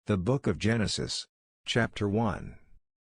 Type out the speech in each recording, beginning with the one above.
The Book of Genesis, Chapter 1.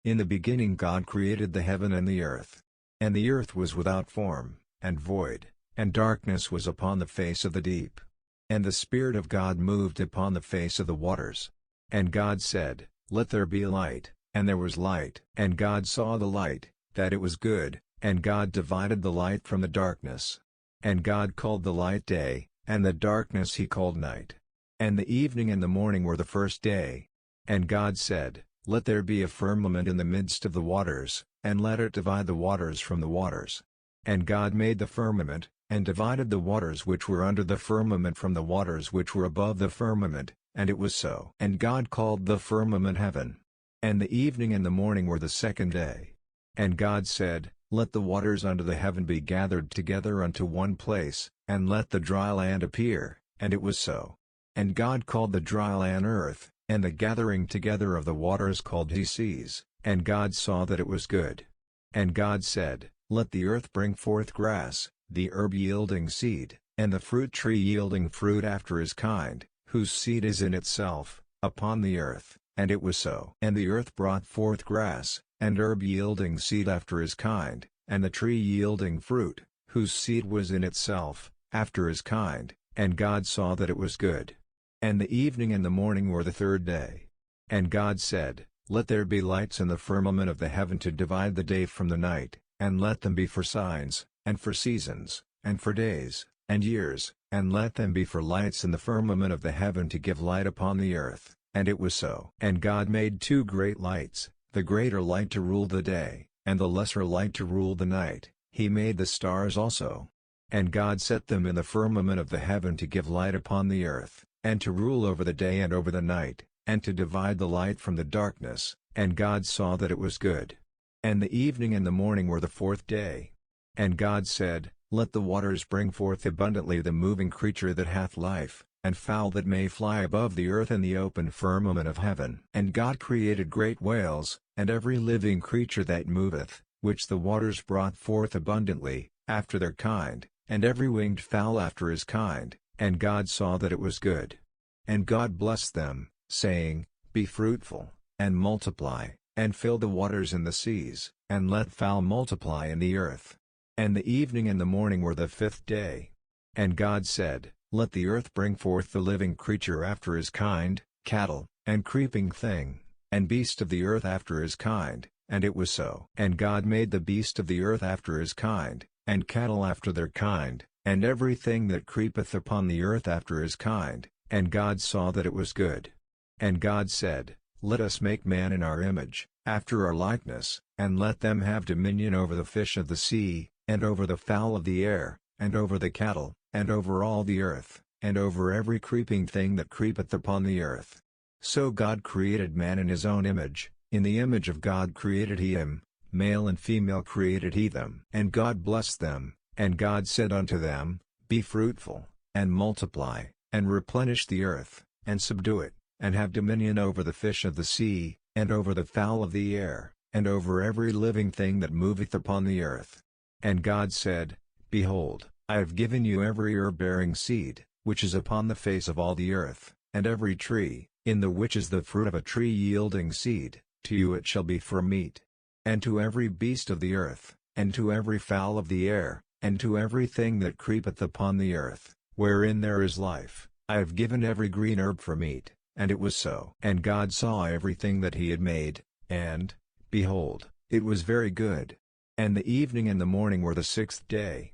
In the beginning God created the heaven and the earth. And the earth was without form, and void, and darkness was upon the face of the deep. And the Spirit of God moved upon the face of the waters. And God said, Let there be light, and there was light. And God saw the light, that it was good, and God divided the light from the darkness. And God called the light day, and the darkness he called night. And the evening and the morning were the first day. And God said, Let there be a firmament in the midst of the waters, and let it divide the waters from the waters. And God made the firmament, and divided the waters which were under the firmament from the waters which were above the firmament, and it was so. And God called the firmament heaven. And the evening and the morning were the second day. And God said, Let the waters under the heaven be gathered together unto one place, and let the dry land appear, and it was so. And God called the dry land earth, and the gathering together of the waters called he seas, and God saw that it was good. And God said, Let the earth bring forth grass, the herb yielding seed, and the fruit tree yielding fruit after his kind, whose seed is in itself, upon the earth, and it was so. And the earth brought forth grass, and herb yielding seed after his kind, and the tree yielding fruit, whose seed was in itself, after his kind, and God saw that it was good. And the evening and the morning were the third day. And God said, Let there be lights in the firmament of the heaven to divide the day from the night, and let them be for signs, and for seasons, and for days, and years, and let them be for lights in the firmament of the heaven to give light upon the earth, and it was so. And God made two great lights, the greater light to rule the day, and the lesser light to rule the night. He made the stars also. And God set them in the firmament of the heaven to give light upon the earth, and to rule over the day and over the night, and to divide the light from the darkness, and God saw that it was good. And the evening and the morning were the fourth day. And God said, Let the waters bring forth abundantly the moving creature that hath life, and fowl that may fly above the earth in the open firmament of heaven. And God created great whales, and every living creature that moveth, which the waters brought forth abundantly, after their kind, and every winged fowl after his kind. And God saw that it was good. And God blessed them, saying, Be fruitful, and multiply, and fill the waters in the seas, and let fowl multiply in the earth. And the evening and the morning were the fifth day. And God said, Let the earth bring forth the living creature after his kind, cattle, and creeping thing, and beast of the earth after his kind, and it was so. And God made the beast of the earth after his kind, and cattle after their kind, and everything that creepeth upon the earth after his kind, and God saw that it was good. And God said, Let us make man in our image, after our likeness, and let them have dominion over the fish of the sea, and over the fowl of the air, and over the cattle, and over all the earth, and over every creeping thing that creepeth upon the earth. So God created man in his own image, in the image of God created he him, male and female created he them. And God blessed them. And God said unto them, Be fruitful, and multiply, and replenish the earth, and subdue it, and have dominion over the fish of the sea, and over the fowl of the air, and over every living thing that moveth upon the earth. And God said, Behold, I have given you every herb-bearing seed, which is upon the face of all the earth, and every tree, in the which is the fruit of a tree yielding seed, to you it shall be for meat. And to every beast of the earth, and to every fowl of the air, and to everything that creepeth upon the earth, wherein there is life, I have given every green herb for meat, and it was so. And God saw everything that he had made, and, behold, it was very good. And the evening and the morning were the sixth day.